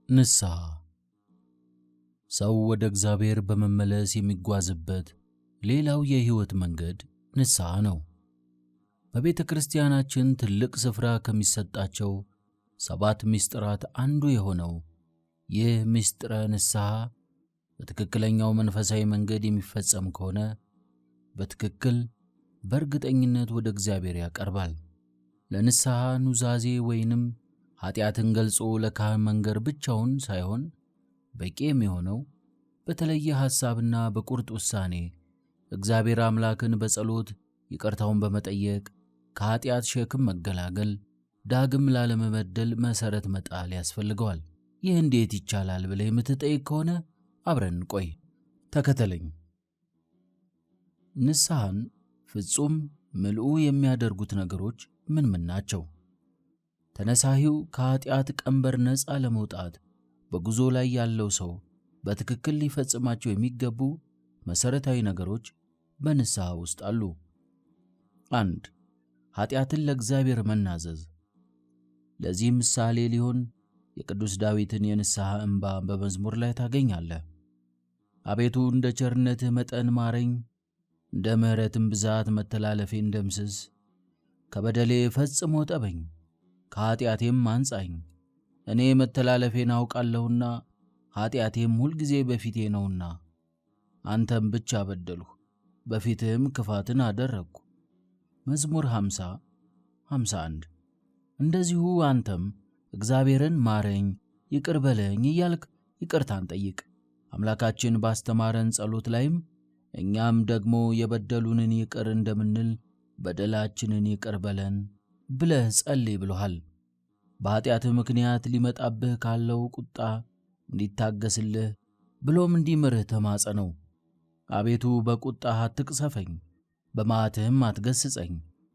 ንስሐ ሰው ወደ እግዚአብሔር በመመለስ የሚጓዝበት ሌላው የሕይወት መንገድ ንስሐ ነው። በቤተ ክርስቲያናችን ትልቅ ስፍራ ከሚሰጣቸው 7 ምስጢራት አንዱ የሆነው ይህ ምስጢረ ንስሐ በትክክለኛው መንፈሳዊ መንገድ የሚፈጸም ከሆነ በትክክል በእርግጠኝነት ወደ እግዚአብሔር ያቀርባል። ለንስሐ ኑዛዜ ወይንም ኃጢአትን ገልጾ ለካህን መንገር ብቻውን ሳይሆን በቂ የሚሆነው በተለየ ሐሳብና በቁርጥ ውሳኔ እግዚአብሔር አምላክን በጸሎት ይቅርታውን በመጠየቅ ከኃጢአት ሸክም መገላገል፣ ዳግም ላለመበደል መሠረት መጣል ያስፈልገዋል። ይህ እንዴት ይቻላል ብለህ የምትጠይቅ ከሆነ አብረን ቆይ፣ ተከተለኝ። ንስሐን ፍጹም ምልኡ የሚያደርጉት ነገሮች ምን ናቸው? ተነሳሂው ከኃጢአት ቀንበር ነፃ ለመውጣት በጉዞ ላይ ያለው ሰው በትክክል ሊፈጽማቸው የሚገቡ መሠረታዊ ነገሮች በንስሐ ውስጥ አሉ። 1. ኃጢአትን ለእግዚአብሔር መናዘዝ። ለዚህ ምሳሌ ሊሆን የቅዱስ ዳዊትን የንስሐ እንባ በመዝሙር ላይ ታገኛለህ። አቤቱ እንደ ቸርነትህ መጠን ማረኝ፣ እንደ ምሕረትም ብዛት መተላለፌን ደምስስ። ከበደሌ ፈጽሞ ጠበኝ፣ ከኃጢአቴም አንጻኝ። እኔ መተላለፌን አውቃለሁና ኃጢአቴም ሁልጊዜ በፊቴ ነውና። አንተም ብቻ በደልሁ፣ በፊትህም ክፋትን አደረግሁ። መዝሙር 50:51። እንደዚሁ አንተም እግዚአብሔርን ማረኝ፣ ይቅር በለኝ እያልክ ይቅርታን ጠይቅ። አምላካችን ባስተማረን ጸሎት ላይም እኛም ደግሞ የበደሉንን ይቅር እንደምንል በደላችንን ይቅር በለን ብለህ ጸልይ ብሎሃል። በኃጢአትህ ምክንያት ሊመጣብህ ካለው ቁጣ እንዲታገስልህ ብሎም እንዲምርህ ተማጸነው። አቤቱ በቁጣህ አትቅሰፈኝ፣ በመዓትህም አትገስጸኝ።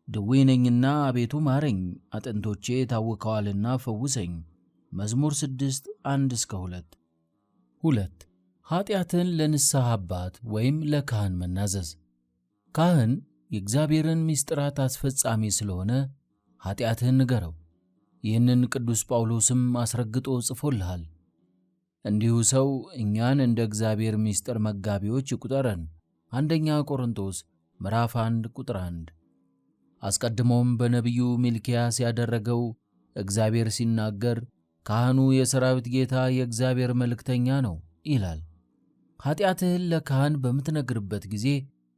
ድዌ ነኝና አቤቱ ማረኝ፣ አጥንቶቼ ታውከዋልና ፈውሰኝ። መዝሙር 6:1-2። 2. ኃጢአትን ለንስሐ አባት ወይም ለካህን መናዘዝ። ካህን የእግዚአብሔርን ምስጢራት አስፈጻሚ ስለሆነ ኃጢአትህን ንገረው። ይህንን ቅዱስ ጳውሎስም አስረግጦ ጽፎልሃል። እንዲሁ ሰው እኛን እንደ እግዚአብሔር ምስጢር መጋቢዎች ይቁጠረን። 1 ቆሮንቶስ ምዕራፍ 1:1። አስቀድሞም በነቢዩ ሚልክያስ ያደረገው እግዚአብሔር ሲናገር ካህኑ የሰራዊት ጌታ የእግዚአብሔር መልእክተኛ ነው ይላል። ኃጢአትህን ለካህን በምትነግርበት ጊዜ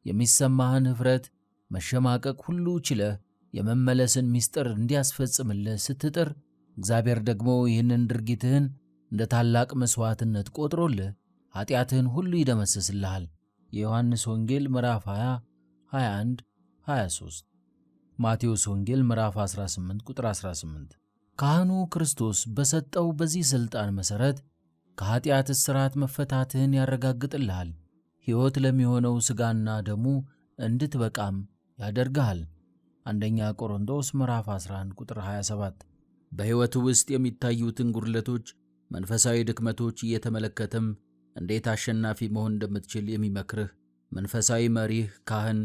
የሚሰማህን ኅፍረት፣ መሸማቀቅ ሁሉ ችለህ የመመለስን ምስጢር እንዲያስፈጽምልህ ስትጥር እግዚአብሔር ደግሞ ይህንን ድርጊትህን እንደ ታላቅ መሥዋዕትነት ቆጥሮልህ ኃጢአትህን ሁሉ ይደመስስልሃል። የዮሐንስ ወንጌል ምዕራፍ 20:21-23። ማቴዎስ ወንጌል ምዕራፍ 18:18። ካህኑ ክርስቶስ በሰጠው በዚህ ሥልጣን መሠረት ከኃጢአት እስራት መፈታትህን ያረጋግጥልሃል። ሕይወት ለሚሆነው ሥጋና ደሙ እንድትበቃም ያደርግሃል። 1 ቆሮንቶስ ምዕራፍ 11:27። በሕይወት ውስጥ የሚታዩትን ጉድለቶች፣ መንፈሳዊ ድክመቶች እየተመለከተም እንዴት አሸናፊ መሆን እንደምትችል የሚመክርህ መንፈሳዊ መሪህ ካህን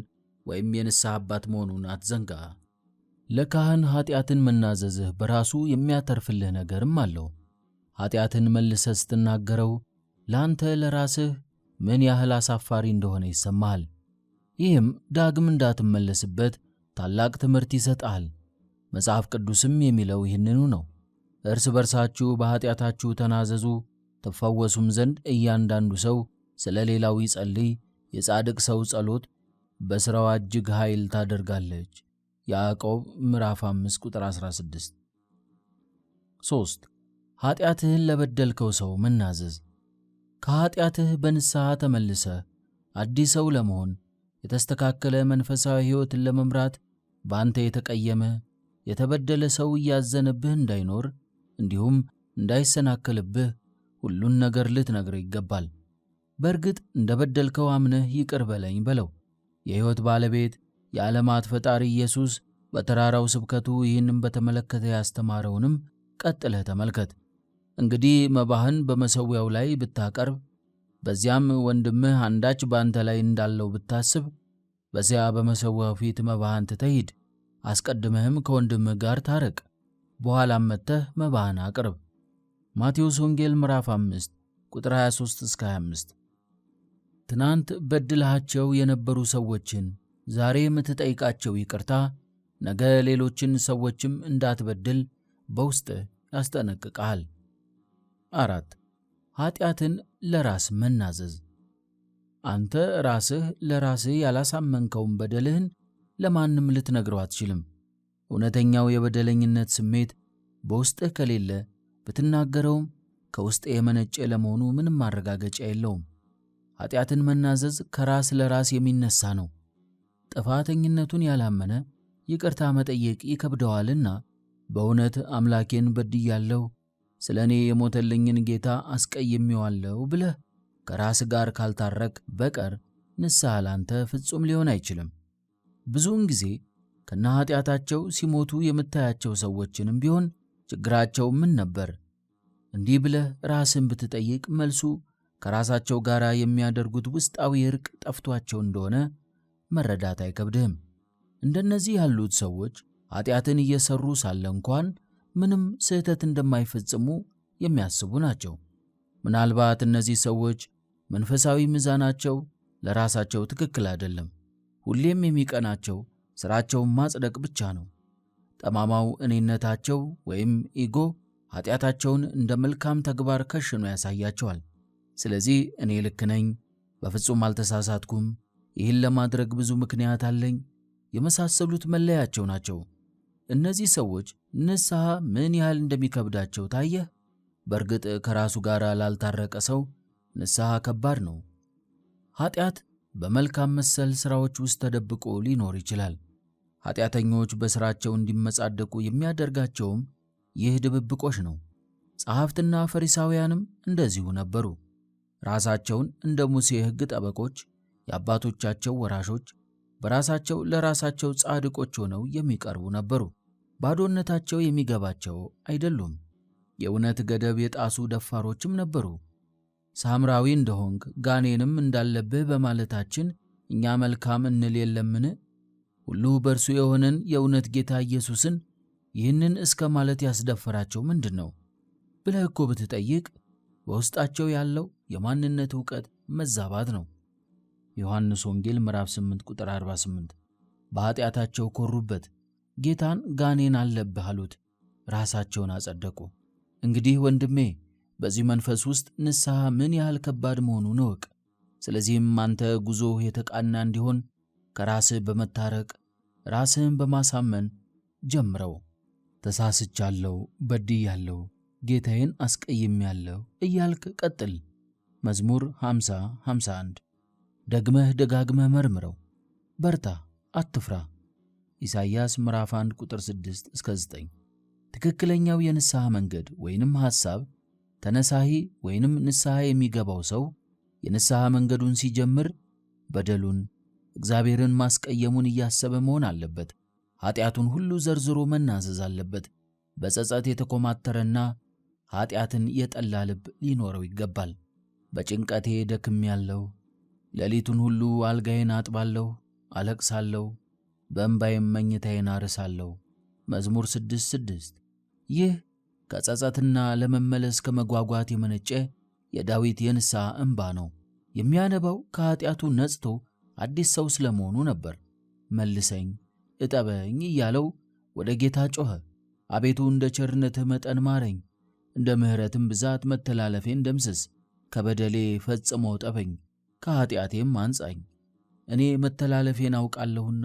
ወይም የንስሐ አባት መሆኑን አትዘንጋ። ለካህን ኃጢአትን መናዘዝህ በራሱ የሚያተርፍልህ ነገርም አለው። ኃጢአትን መልሰህ ስትናገረው ለአንተ ለራስህ ምን ያህል አሳፋሪ እንደሆነ ይሰማሃል። ይህም ዳግም እንዳትመለስበት ታላቅ ትምህርት ይሰጣል። መጽሐፍ ቅዱስም የሚለው ይህንኑ ነው። እርስ በርሳችሁ በኃጢአታችሁ ተናዘዙ ትፈወሱም ዘንድ እያንዳንዱ ሰው ስለ ሌላው ይጸልይ፣ የጻድቅ ሰው ጸሎት በሥራዋ እጅግ ኃይል ታደርጋለች። ያዕቆብ ምዕራፍ 5:16። 3. ኃጢአትህን ለበደልከው ሰው መናዘዝ። ከኃጢአትህ በንስሐ ተመልሰህ አዲስ ሰው ለመሆን የተስተካከለ መንፈሳዊ ሕይወትን ለመምራት በአንተ የተቀየመ የተበደለ ሰው እያዘነብህ እንዳይኖር እንዲሁም እንዳይሰናከልብህ ሁሉን ነገር ልትነግረው ይገባል። በእርግጥ እንደ በደልከው አምነህ ይቅር በለኝ በለው። የሕይወት ባለቤት የዓለማት ፈጣሪ ኢየሱስ በተራራው ስብከቱ ይህንም በተመለከተ ያስተማረውንም ቀጥለህ ተመልከት። እንግዲህ መባህን በመሠዊያው ላይ ብታቀርብ፣ በዚያም ወንድምህ አንዳች በአንተ ላይ እንዳለው ብታስብ፣ በዚያ በመሠዊያው ፊት መባህን ትተህ ሂድ። አስቀድመህም ከወንድምህ ጋር ታረቅ፣ በኋላም መጥተህ መባህን አቅርብ። ማቴዎስ ወንጌል ምዕራፍ 5 ቁጥር 23 እስከ 25። ትናንት በድለሃቸው የነበሩ ሰዎችን ዛሬ የምትጠይቃቸው ይቅርታ ነገ ሌሎችን ሰዎችም እንዳትበድል በውስጥህ ያስጠነቅቅሃል። 4. ኃጢአትን ለራስ መናዘዝ። አንተ ራስህ ለራስህ ያላሳመንከውን በደልህን ለማንም ልትነግረው አትችልም። እውነተኛው የበደለኝነት ስሜት በውስጥህ ከሌለ ብትናገረውም ከውስጥ የመነጨ ለመሆኑ ምንም ማረጋገጫ የለውም። ኃጢአትን መናዘዝ ከራስ ለራስ የሚነሳ ነው። ጥፋተኝነቱን ያላመነ ይቅርታ መጠየቅ ይከብደዋልና በእውነት አምላኬን በድያለሁ፣ ስለ እኔ የሞተልኝን ጌታ አስቀይሜዋለሁ ብለህ ከራስ ጋር ካልታረቅ በቀር ንስሐ ላንተ ፍጹም ሊሆን አይችልም። ብዙውን ጊዜ ከነ ኃጢአታቸው ሲሞቱ የምታያቸው ሰዎችንም ቢሆን ችግራቸው ምን ነበር? እንዲህ ብለህ ራስን ብትጠይቅ መልሱ ከራሳቸው ጋር የሚያደርጉት ውስጣዊ እርቅ ጠፍቷቸው እንደሆነ መረዳት አይከብድህም። እንደነዚህ ያሉት ሰዎች ኃጢአትን እየሰሩ ሳለ እንኳን ምንም ስህተት እንደማይፈጽሙ የሚያስቡ ናቸው። ምናልባት እነዚህ ሰዎች መንፈሳዊ ሚዛናቸው ለራሳቸው ትክክል አይደለም። ሁሌም የሚቀናቸው ሥራቸውን ማጽደቅ ብቻ ነው። ጠማማው እኔነታቸው ወይም ኢጎ ኃጢአታቸውን እንደ መልካም ተግባር ከሽኖ ያሳያቸዋል። ስለዚህ እኔ ልክ ነኝ፣ በፍጹም አልተሳሳትኩም፣ ይህን ለማድረግ ብዙ ምክንያት አለኝ የመሳሰሉት መለያቸው ናቸው። እነዚህ ሰዎች ንስሐ ምን ያህል እንደሚከብዳቸው ታየህ? በእርግጥ ከራሱ ጋር ላልታረቀ ሰው ንስሐ ከባድ ነው። ኃጢአት በመልካም መሰል ሥራዎች ውስጥ ተደብቆ ሊኖር ይችላል። ኃጢአተኞች በሥራቸው እንዲመጻደቁ የሚያደርጋቸውም ይህ ድብብቆሽ ነው። ጸሐፍትና ፈሪሳውያንም እንደዚሁ ነበሩ። ራሳቸውን እንደ ሙሴ ሕግ ጠበቆች፣ የአባቶቻቸው ወራሾች፣ በራሳቸው ለራሳቸው ጻድቆች ሆነው የሚቀርቡ ነበሩ። ባዶነታቸው የሚገባቸው አይደሉም። የእውነት ገደብ የጣሱ ደፋሮችም ነበሩ። ሳምራዊ እንደሆንክ ጋኔንም እንዳለብህ በማለታችን እኛ መልካም እንል የለምን? ሁሉ በእርሱ የሆነን የእውነት ጌታ ኢየሱስን ይህንን እስከ ማለት ያስደፈራቸው ምንድን ነው ብለህ እኮ ብትጠይቅ በውስጣቸው ያለው የማንነት ዕውቀት መዛባት ነው። ዮሐንስ ወንጌል ምዕራፍ 8 ቁጥር 48። በኃጢአታቸው ኮሩበት፣ ጌታን ጋኔን አለብህ አሉት፣ ራሳቸውን አጸደቁ። እንግዲህ ወንድሜ በዚህ መንፈስ ውስጥ ንስሐ ምን ያህል ከባድ መሆኑን እወቅ። ስለዚህም አንተ ጉዞህ የተቃና እንዲሆን ከራስህ በመታረቅ ራስህን በማሳመን ጀምረው። ተሳስቻለሁ፣ በድያለሁ፣ ጌታዬን አስቀይሜያለሁ እያልክ ቀጥል። መዝሙር 50:51። ደግመህ ደጋግመህ መርምረው፣ በርታ፣ አትፍራ። ኢሳይያስ ምዕራፍ 1 ቁጥር 6 እስከ 9። ትክክለኛው የንስሐ መንገድ ወይንም ሐሳብ ተነሳሂ ወይንም ንስሐ የሚገባው ሰው የንስሐ መንገዱን ሲጀምር በደሉን፣ እግዚአብሔርን ማስቀየሙን እያሰበ መሆን አለበት። ኃጢአቱን ሁሉ ዘርዝሮ መናዘዝ አለበት። በጸጸት የተኮማተረና ኃጢአትን የጠላ ልብ ሊኖረው ይገባል። በጭንቀቴ ደክሜያለሁ፣ ሌሊቱን ሁሉ አልጋዬን አጥባለሁ፣ አለቅሳለሁ፣ በእንባዬም መኝታዬን አርሳለሁ። መዝሙር 6:6። ይህ ከጸጸትና ለመመለስ ከመጓጓት የመነጨ የዳዊት የንስሐ እንባ ነው። የሚያነባው ከኃጢአቱ ነጽቶ አዲስ ሰው ስለመሆኑ ነበር። መልሰኝ፣ እጠበኝ እያለው ወደ ጌታ ጮኸ። አቤቱ እንደ ቸርነትህ መጠን ማረኝ፣ እንደ ምሕረትም ብዛት መተላለፌን ደምስስ። ከበደሌ ፈጽሞ ጠበኝ፣ ከኃጢአቴም አንጻኝ፣ እኔ መተላለፌን አውቃለሁና።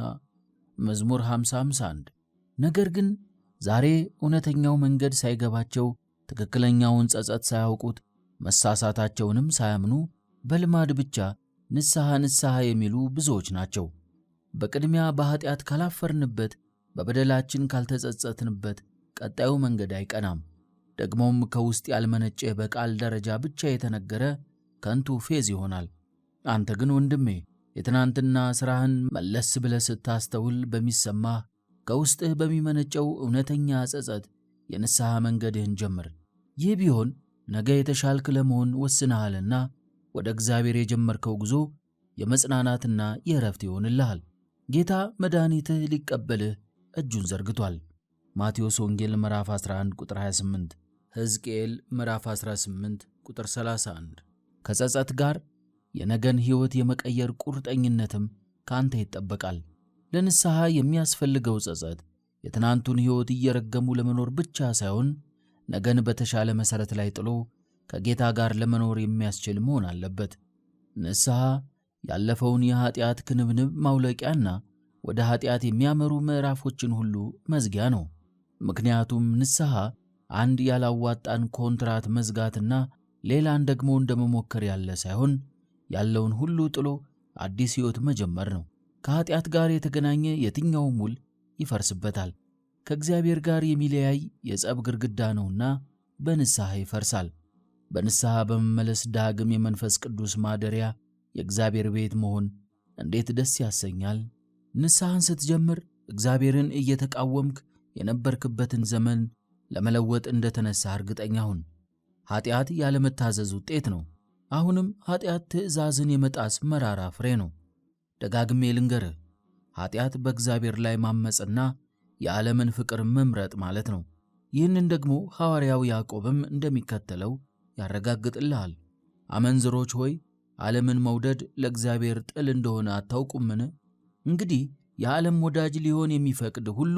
መዝሙር 50:51። ነገር ግን ዛሬ እውነተኛው መንገድ ሳይገባቸው ትክክለኛውን ጸጸት ሳያውቁት መሳሳታቸውንም ሳያምኑ በልማድ ብቻ ንስሐ ንስሐ የሚሉ ብዙዎች ናቸው። በቅድሚያ በኃጢአት ካላፈርንበት፣ በበደላችን ካልተጸጸትንበት ቀጣዩ መንገድ አይቀናም። ደግሞም ከውስጥ ያልመነጨ በቃል ደረጃ ብቻ የተነገረ ከንቱ ፌዝ ይሆናል። አንተ ግን ወንድሜ የትናንትና ሥራህን መለስ ብለህ ስታስተውል በሚሰማህ ከውስጥህ በሚመነጨው እውነተኛ ጸጸት የንስሐ መንገድህን ጀምር። ይህ ቢሆን ነገ የተሻልክ ለመሆን ወስነሃልና ወደ እግዚአብሔር የጀመርከው ጉዞ የመጽናናትና የእረፍት ይሆንልሃል። ጌታ መድኃኒትህ ሊቀበልህ እጁን ዘርግቷል። ማቴዎስ ወንጌል ምዕራፍ 11 ቁጥር 28። ሕዝቅኤል ምዕራፍ 18 ቁጥር 31። ከጸጸት ጋር የነገን ሕይወት የመቀየር ቁርጠኝነትም ካንተ ይጠበቃል። ለንስሐ የሚያስፈልገው ጸጸት የትናንቱን ሕይወት እየረገሙ ለመኖር ብቻ ሳይሆን ነገን በተሻለ መሠረት ላይ ጥሎ ከጌታ ጋር ለመኖር የሚያስችል መሆን አለበት። ንስሐ ያለፈውን የኀጢአት ክንብንብ ማውለቂያና ወደ ኀጢአት የሚያመሩ ምዕራፎችን ሁሉ መዝጊያ ነው። ምክንያቱም ንስሐ አንድ ያላዋጣን ኮንትራት መዝጋትና ሌላን ደግሞ እንደመሞከር ያለ ሳይሆን ያለውን ሁሉ ጥሎ አዲስ ሕይወት መጀመር ነው። ከኀጢአት ጋር የተገናኘ የትኛውም ውል ይፈርስበታል። ከእግዚአብሔር ጋር የሚለያይ የጸብ ግድግዳ ነውና በንስሐ ይፈርሳል። በንስሐ በመመለስ ዳግም የመንፈስ ቅዱስ ማደሪያ የእግዚአብሔር ቤት መሆን እንዴት ደስ ያሰኛል! ንስሐን ስትጀምር እግዚአብሔርን እየተቃወምክ የነበርክበትን ዘመን ለመለወጥ እንደተነሳ እርግጠኛ ሁን። ኀጢአት ያለመታዘዝ ውጤት ነው። አሁንም ኀጢአት ትእዛዝን የመጣስ መራራ ፍሬ ነው። ደጋግሜ ልንገርህ፣ ኀጢአት በእግዚአብሔር ላይ ማመፅና የዓለምን ፍቅር መምረጥ ማለት ነው። ይህንን ደግሞ ሐዋርያው ያዕቆብም እንደሚከተለው ያረጋግጥልሃል። አመንዝሮች ሆይ ዓለምን መውደድ ለእግዚአብሔር ጥል እንደሆነ አታውቁምን? እንግዲህ የዓለም ወዳጅ ሊሆን የሚፈቅድ ሁሉ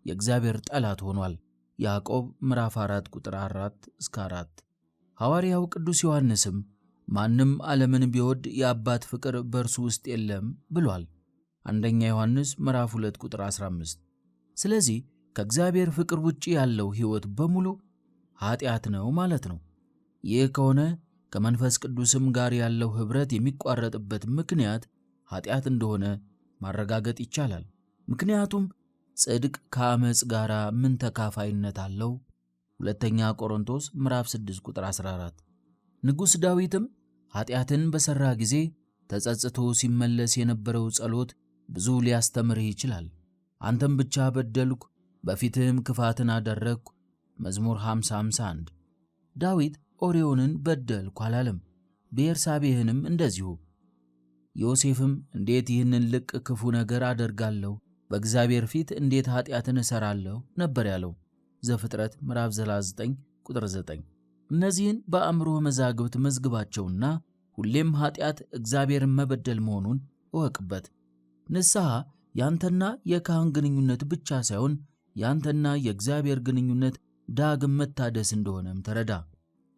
የእግዚአብሔር ጠላት ሆኗል። ያዕቆብ ምዕራፍ 4 ቁጥር 4-4። ሐዋርያው ቅዱስ ዮሐንስም ማንም ዓለምን ቢወድ የአባት ፍቅር በእርሱ ውስጥ የለም ብሏል። አንደኛ ዮሐንስ ምዕራፍ 2 ቁጥር 15። ስለዚህ ከእግዚአብሔር ፍቅር ውጪ ያለው ሕይወት በሙሉ ኀጢአት ነው ማለት ነው። ይህ ከሆነ ከመንፈስ ቅዱስም ጋር ያለው ኅብረት የሚቋረጥበት ምክንያት ኀጢአት እንደሆነ ማረጋገጥ ይቻላል። ምክንያቱም ጽድቅ ከአመፅ ጋር ምን ተካፋይነት አለው? ሁለተኛ ቆሮንቶስ ምዕራፍ 6 ቁጥር 14። ንጉሥ ዳዊትም ኀጢአትን በሠራ ጊዜ ተጸጽቶ ሲመለስ የነበረው ጸሎት ብዙ ሊያስተምርህ ይችላል። አንተም ብቻ በደልኩ፣ በፊትህም ክፋትን አደረግኩ መዝሙር 50:51። ዳዊት ኦርዮንን በደልኩ አላለም፣ ቤርሳቤህንም እንደዚሁ። ዮሴፍም እንዴት ይህንን ልቅ ክፉ ነገር አደርጋለሁ፣ በእግዚአብሔር ፊት እንዴት ኀጢአትን እሠራለሁ ነበር ያለው ዘፍጥረት ምዕራፍ 39 ቁጥር 9። እነዚህን በአእምሮህ መዛግብት መዝግባቸውና ሁሌም ኀጢአት እግዚአብሔርን መበደል መሆኑን እወቅበት። ንስሐ ያንተና የካህን ግንኙነት ብቻ ሳይሆን ያንተና የእግዚአብሔር ግንኙነት ዳግም መታደስ እንደሆነም ተረዳ።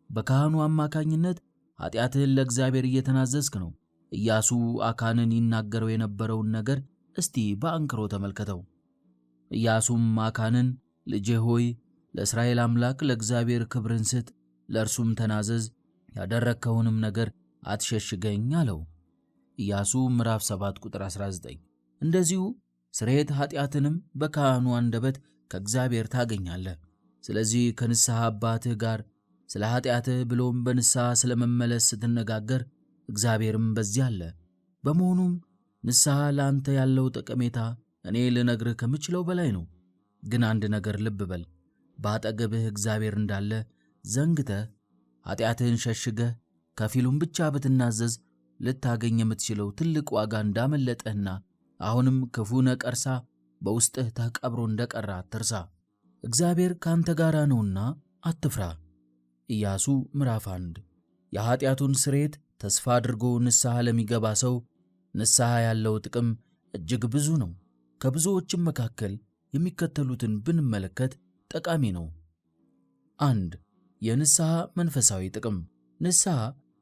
በካህኑ አማካኝነት ኀጢአትህን ለእግዚአብሔር እየተናዘዝክ ነው። ኢያሱ አካንን ይናገረው የነበረውን ነገር እስቲ በአንክሮ ተመልከተው። ኢያሱም አካንን ልጄ ሆይ ለእስራኤል አምላክ ለእግዚአብሔር ክብርን ስጥ፣ ለእርሱም ተናዘዝ፣ ያደረግከውንም ነገር አትሸሽገኝ አለው። ኢያሱ ምዕራፍ 7 ቁጥር 19። እንደዚሁ ስርየት ኀጢአትንም በካህኑ አንደበት ከእግዚአብሔር ታገኛለህ። ስለዚህ ከንስሐ አባትህ ጋር ስለ ኀጢአትህ ብሎም በንስሐ ስለ መመለስ ስትነጋገር እግዚአብሔርም በዚህ አለ። በመሆኑም ንስሐ ለአንተ ያለው ጠቀሜታ እኔ ልነግርህ ከምችለው በላይ ነው። ግን አንድ ነገር ልብ በል። በአጠገብህ እግዚአብሔር እንዳለ ዘንግተህ ኀጢአትህን ሸሽገህ ከፊሉም ብቻ ብትናዘዝ ልታገኝ የምትችለው ትልቅ ዋጋ እንዳመለጠህና አሁንም ክፉ ነቀርሳ በውስጥህ ተቀብሮ እንደቀረ አትርሳ። እግዚአብሔር ካንተ ጋር ነውና አትፍራ። ኢያሱ ምዕራፍ 1። የኀጢአቱን ስርየት ተስፋ አድርጎ ንስሐ ለሚገባ ሰው ንስሐ ያለው ጥቅም እጅግ ብዙ ነው። ከብዙዎችም መካከል የሚከተሉትን ብንመለከት ጠቃሚ ነው። 1. የንስሐ መንፈሳዊ ጥቅም። ንስሐ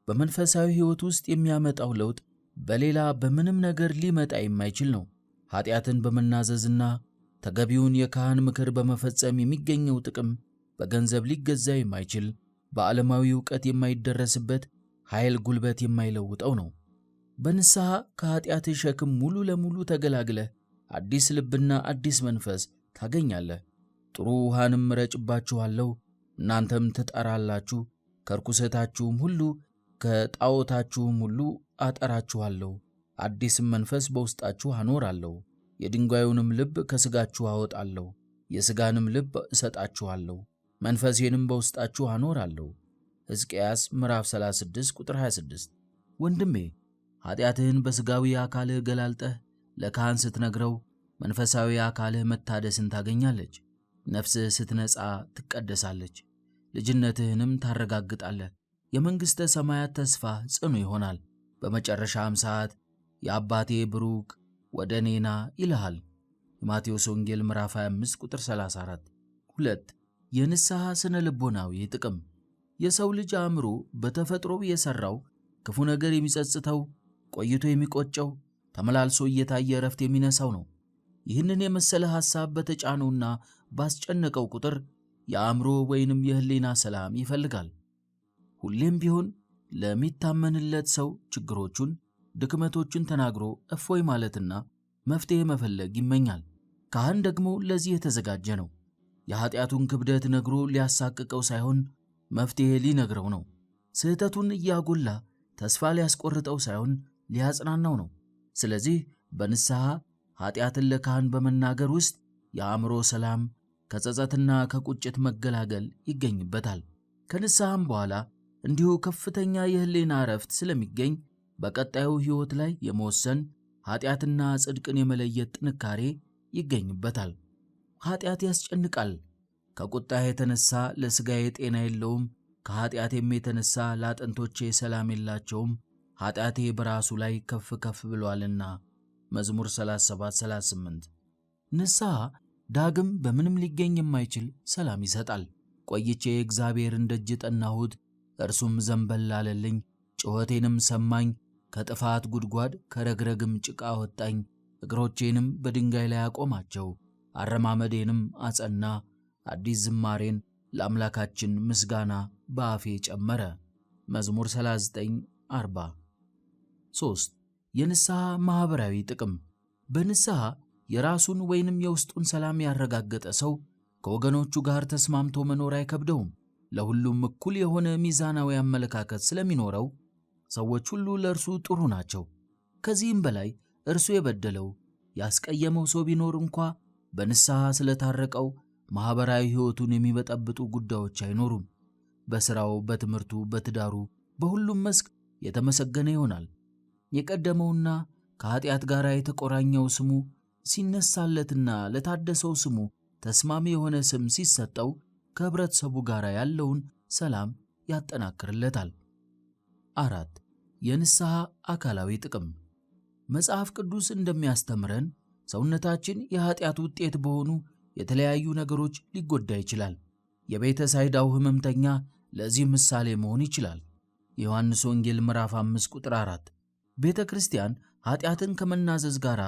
በመንፈሳዊ ሕይወት ውስጥ የሚያመጣው ለውጥ በሌላ በምንም ነገር ሊመጣ የማይችል ነው። ኀጢአትን በመናዘዝና ተገቢውን የካህን ምክር በመፈጸም የሚገኘው ጥቅም በገንዘብ ሊገዛ የማይችል፣ በዓለማዊ ዕውቀት የማይደረስበት፣ ኃይል ጉልበት የማይለውጠው ነው። በንስሐ ከኀጢአትህ ሸክም ሙሉ ለሙሉ ተገላግለህ አዲስ ልብና አዲስ መንፈስ ታገኛለህ። ጥሩ ውሃንም እረጭባችኋለሁ፣ እናንተም ትጠራላችሁ፣ ከርኩሰታችሁም ሁሉ ከጣዖታችሁም ሁሉ አጠራችኋለሁ፣ አዲስም መንፈስ በውስጣችሁ አኖራለሁ፣ የድንጋዩንም ልብ ከሥጋችሁ አወጣለሁ፣ የሥጋንም ልብ እሰጣችኋለሁ፣ መንፈሴንም በውስጣችሁ አኖራለሁ። ሕዝቅያስ ምዕራፍ 36 ቁጥር 26። ወንድሜ ኀጢአትህን በሥጋዊ አካልህ ገላልጠህ ለካህን ስትነግረው መንፈሳዊ አካልህ መታደስን ታገኛለች። ነፍስህ ስትነጻ ትቀደሳለች። ልጅነትህንም ታረጋግጣለህ። የመንግሥተ ሰማያት ተስፋ ጽኑ ይሆናል። በመጨረሻም ሰዓት የአባቴ ብሩክ ወደ እኔ ና ይልሃል። የማቴዎስ ወንጌል ምዕራፍ 25 ቁጥር 34። 2. የንስሐ ስነ ልቦናዊ ጥቅም። የሰው ልጅ አእምሮ በተፈጥሮው የሠራው ክፉ ነገር የሚጸጽተው፣ ቆይቶ የሚቆጨው፣ ተመላልሶ እየታየ እረፍት የሚነሳው ነው። ይህንን የመሰለ ሐሳብ በተጫነውና ባስጨነቀው ቁጥር የአእምሮ ወይንም የህሊና ሰላም ይፈልጋል። ሁሌም ቢሆን ለሚታመንለት ሰው ችግሮቹን፣ ድክመቶቹን ተናግሮ እፎይ ማለትና መፍትሄ መፈለግ ይመኛል። ካህን ደግሞ ለዚህ የተዘጋጀ ነው። የኃጢአቱን ክብደት ነግሮ ሊያሳቅቀው ሳይሆን መፍትሄ ሊነግረው ነው። ስህተቱን እያጎላ ተስፋ ሊያስቆርጠው ሳይሆን ሊያጽናናው ነው። ስለዚህ በንስሐ ኃጢአትን ለካህን በመናገር ውስጥ የአእምሮ ሰላም፣ ከጸጸትና ከቁጭት መገላገል ይገኝበታል። ከንስሐም በኋላ እንዲሁ ከፍተኛ የህሊና ዕረፍት ስለሚገኝ በቀጣዩ ሕይወት ላይ የመወሰን ኃጢአትና ጽድቅን የመለየት ጥንካሬ ይገኝበታል። ኃጢአት ያስጨንቃል። ከቁጣ የተነሳ ለሥጋዬ ጤና የለውም፣ ከኃጢአቴም የተነሳ ለአጥንቶቼ ሰላም የላቸውም፣ ኃጢአቴ በራሱ ላይ ከፍ ከፍ ብሏልና። መዝሙር 37:38። ንስሐ ዳግም በምንም ሊገኝ የማይችል ሰላም ይሰጣል። ቆይቼ እግዚአብሔርን ደጅ ጠናሁት፣ እርሱም ዘንበል አለልኝ፣ ጩኸቴንም ሰማኝ፣ ከጥፋት ጉድጓድ ከረግረግም ጭቃ አወጣኝ፣ እግሮቼንም በድንጋይ ላይ አቆማቸው፣ አረማመዴንም አጸና፣ አዲስ ዝማሬን ለአምላካችን ምስጋና በአፌ ጨመረ። መዝሙር 39:40። 3. የንስሐ ማኅበራዊ ጥቅም። በንስሐ የራሱን ወይንም የውስጡን ሰላም ያረጋገጠ ሰው ከወገኖቹ ጋር ተስማምቶ መኖር አይከብደውም። ለሁሉም እኩል የሆነ ሚዛናዊ አመለካከት ስለሚኖረው ሰዎች ሁሉ ለእርሱ ጥሩ ናቸው። ከዚህም በላይ እርሱ የበደለው ያስቀየመው ሰው ቢኖር እንኳ በንስሐ ስለታረቀው ማኅበራዊ ሕይወቱን የሚበጠብጡ ጉዳዮች አይኖሩም። በሥራው፣ በትምህርቱ፣ በትዳሩ፣ በሁሉም መስክ የተመሰገነ ይሆናል። የቀደመውና ከኃጢአት ጋር የተቆራኘው ስሙ ሲነሳለትና ለታደሰው ስሙ ተስማሚ የሆነ ስም ሲሰጠው ከህብረተሰቡ ጋር ያለውን ሰላም ያጠናክርለታል። 4. የንስሐ አካላዊ ጥቅም። መጽሐፍ ቅዱስ እንደሚያስተምረን ሰውነታችን የኃጢአት ውጤት በሆኑ የተለያዩ ነገሮች ሊጎዳ ይችላል። የቤተ ሳይዳው ሕመምተኛ ለዚህ ምሳሌ መሆን ይችላል። የዮሐንስ ወንጌል ምዕራፍ 5 ቁጥር 4። ቤተ ክርስቲያን ኃጢአትን ከመናዘዝ ጋር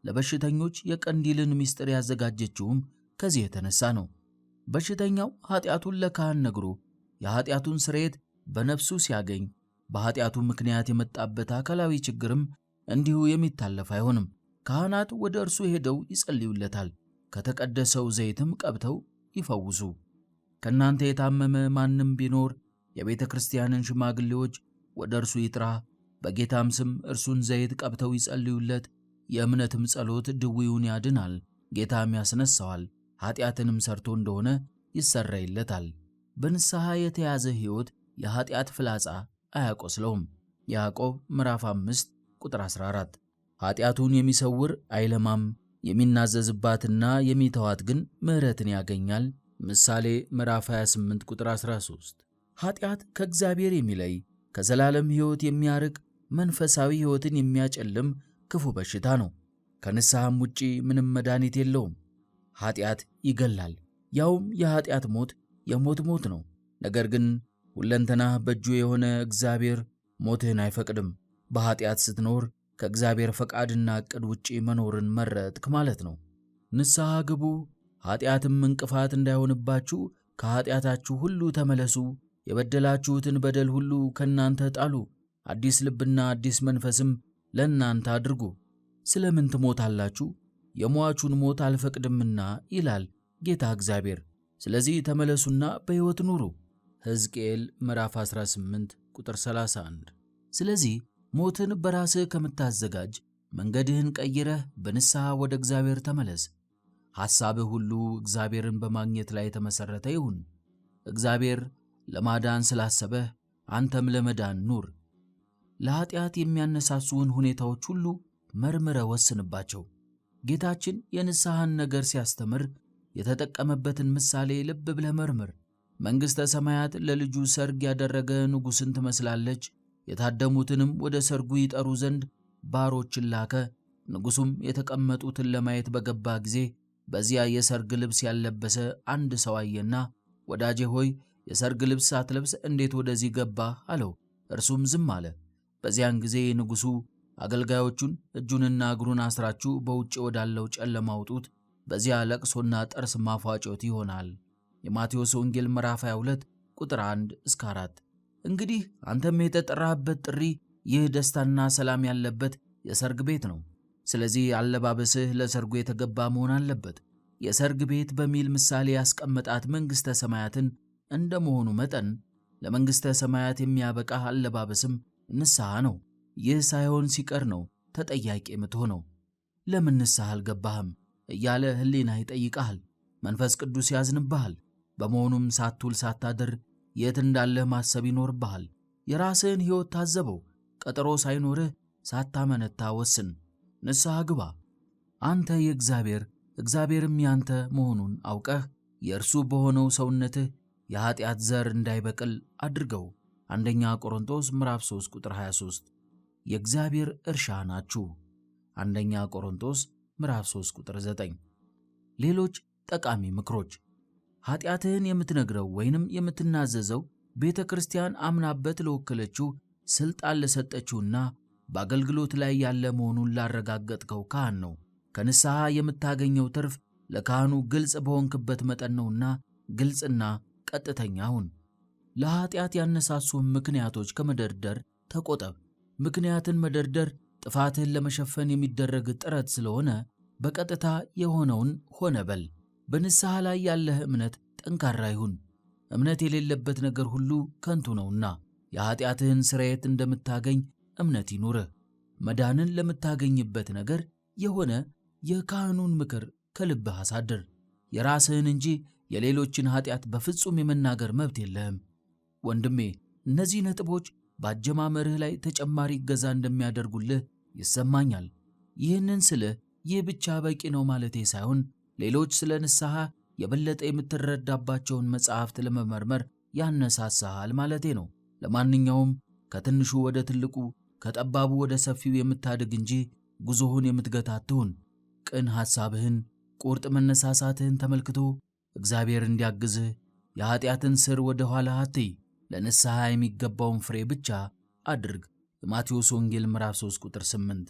ለበሽተኞች የቀንዲልን ምስጢር ያዘጋጀችውም ከዚህ የተነሳ ነው። በሽተኛው ኃጢአቱን ለካህን ነግሮ የኃጢአቱን ስርየት በነፍሱ ሲያገኝ በኃጢአቱ ምክንያት የመጣበት አካላዊ ችግርም እንዲሁ የሚታለፍ አይሆንም። ካህናት ወደ እርሱ ሄደው ይጸልዩለታል፣ ከተቀደሰው ዘይትም ቀብተው ይፈውሱ። ከእናንተ የታመመ ማንም ቢኖር የቤተ ክርስቲያንን ሽማግሌዎች ወደ እርሱ ይጥራ፣ በጌታም ስም እርሱን ዘይት ቀብተው ይጸልዩለት። የእምነትም ጸሎት ድውዩን ያድናል፣ ጌታም ያስነሳዋል፣ ኃጢአትንም ሰርቶ እንደሆነ ይሰረይለታል። በንስሐ የተያዘ ሕይወት የኃጢአት ፍላጻ አያቆስለውም። ያዕቆብ ምዕራፍ 5 ቁጥር 14። ኃጢአቱን የሚሰውር አይለማም፣ የሚናዘዝባትና የሚተዋት ግን ምሕረትን ያገኛል። ምሳሌ ምዕራፍ 28 ቁጥር 13። ኃጢአት ከእግዚአብሔር የሚለይ ከዘላለም ሕይወት የሚያርቅ መንፈሳዊ ሕይወትን የሚያጨልም ክፉ በሽታ ነው። ከንስሐም ውጪ ምንም መድኃኒት የለውም። ኃጢአት ይገላል፣ ያውም የኃጢአት ሞት የሞት ሞት ነው። ነገር ግን ሁለንተናህ በእጁ የሆነ እግዚአብሔር ሞትህን አይፈቅድም። በኃጢአት ስትኖር ከእግዚአብሔር ፈቃድና ዕቅድ ውጪ መኖርን መረጥክ ማለት ነው። ንስሐ ግቡ፣ ኃጢአትም እንቅፋት እንዳይሆንባችሁ ከኃጢአታችሁ ሁሉ ተመለሱ፣ የበደላችሁትን በደል ሁሉ ከእናንተ ጣሉ፣ አዲስ ልብና አዲስ መንፈስም ለእናንተ አድርጉ። ስለምን ትሞታላችሁ? የሟቹን ሞት አልፈቅድምና ይላል ጌታ እግዚአብሔር። ስለዚህ ተመለሱና በሕይወት ኑሩ። ሕዝቅኤል ምዕራፍ 18 ቁጥር 31። ስለዚህ ሞትን በራስህ ከምታዘጋጅ መንገድህን ቀይረህ በንስሐ ወደ እግዚአብሔር ተመለስ። ሐሳብህ ሁሉ እግዚአብሔርን በማግኘት ላይ የተመሠረተ ይሁን። እግዚአብሔር ለማዳን ስላሰበህ አንተም ለመዳን ኑር። ለኃጢአት የሚያነሳሱውን ሁኔታዎች ሁሉ መርምረ ወስንባቸው። ጌታችን የንስሐን ነገር ሲያስተምር የተጠቀመበትን ምሳሌ ልብ ብለህ መርምር። መንግሥተ ሰማያት ለልጁ ሰርግ ያደረገ ንጉሥን ትመስላለች። የታደሙትንም ወደ ሰርጉ ይጠሩ ዘንድ ባሮችን ላከ። ንጉሡም የተቀመጡትን ለማየት በገባ ጊዜ በዚያ የሰርግ ልብስ ያለበሰ አንድ ሰው አየና፣ ወዳጄ ሆይ የሰርግ ልብስ ሳትለብስ እንዴት ወደዚህ ገባህ? አለው። እርሱም ዝም አለ። በዚያን ጊዜ ንጉሡ አገልጋዮቹን እጁንና እግሩን አስራችሁ በውጭ ወዳለው ጨለማ አውጡት፣ በዚያ ለቅሶና ጥርስ ማፏጨት ይሆናል። የማቴዎስ ወንጌል ምዕራፍ 22 ቁጥር 1 እስከ 4። እንግዲህ አንተም የተጠራህበት ጥሪ ይህ ደስታና ሰላም ያለበት የሰርግ ቤት ነው። ስለዚህ አለባበስህ ለሰርጉ የተገባ መሆን አለበት። የሰርግ ቤት በሚል ምሳሌ ያስቀመጣት መንግሥተ ሰማያትን እንደመሆኑ መጠን ለመንግሥተ ሰማያት የሚያበቃህ አለባበስም ንስሐ ነው። ይህ ሳይሆን ሲቀር ነው ተጠያቂ የምትሆነው። ለምን ንስሐ አልገባህም እያለ ሕሊና ይጠይቅሃል። መንፈስ ቅዱስ ያዝንብሃል። በመሆኑም ሳትውል ሳታድር የት እንዳለህ ማሰብ ይኖርብሃል። የራስህን ሕይወት ታዘበው። ቀጠሮ ሳይኖርህ ሳታመነታ ወስን። ንስሐ ግባ። አንተ የእግዚአብሔር እግዚአብሔርም ያንተ መሆኑን አውቀህ የእርሱ በሆነው ሰውነትህ የኃጢአት ዘር እንዳይበቅል አድርገው። አንደኛ ቆሮንቶስ ምዕራፍ 3 ቁጥር 23። የእግዚአብሔር እርሻ ናችሁ። አንደኛ ቆሮንቶስ ምዕራፍ 3 ቁጥር 9። ሌሎች ጠቃሚ ምክሮች። ኃጢአትህን የምትነግረው ወይንም የምትናዘዘው ቤተ ክርስቲያን አምናበት ለወከለችው ሥልጣን ለሰጠችውና በአገልግሎት ላይ ያለ መሆኑን ላረጋገጥከው ካህን ነው። ከንስሐ የምታገኘው ትርፍ ለካህኑ ግልጽ በሆንክበት መጠን ነውና ግልጽና ቀጥተኛ ሁን። ለኃጢአት ያነሳሱን ምክንያቶች ከመደርደር ተቆጠብ። ምክንያትን መደርደር ጥፋትህን ለመሸፈን የሚደረግ ጥረት ስለሆነ በቀጥታ የሆነውን ሆነ በል። በንስሐ ላይ ያለህ እምነት ጠንካራ ይሁን። እምነት የሌለበት ነገር ሁሉ ከንቱ ነውና የኃጢአትህን ስርየት እንደምታገኝ እምነት ይኑርህ። መዳንን ለምታገኝበት ነገር የሆነ የካህኑን ምክር ከልብህ አሳድር። የራስህን እንጂ የሌሎችን ኃጢአት በፍጹም የመናገር መብት የለህም። ወንድሜ፣ እነዚህ ነጥቦች በአጀማመርህ ላይ ተጨማሪ እገዛ እንደሚያደርጉልህ ይሰማኛል። ይህንን ስልህ ይህ ብቻ በቂ ነው ማለቴ ሳይሆን ሌሎች ስለ ንስሐ የበለጠ የምትረዳባቸውን መጽሐፍት ለመመርመር ያነሳሳሃል ማለቴ ነው። ለማንኛውም ከትንሹ ወደ ትልቁ ከጠባቡ ወደ ሰፊው የምታድግ እንጂ ጉዞህን የምትገታ አትሁን። ቅን ሐሳብህን፣ ቁርጥ መነሳሳትህን ተመልክቶ እግዚአብሔር እንዲያግዝህ የኃጢአትን ስር ወደ ኋላ አትይ። ለንስሐ የሚገባውን ፍሬ ብቻ አድርግ። የማቴዎስ ወንጌል ምዕራፍ 3 ቁጥር 8።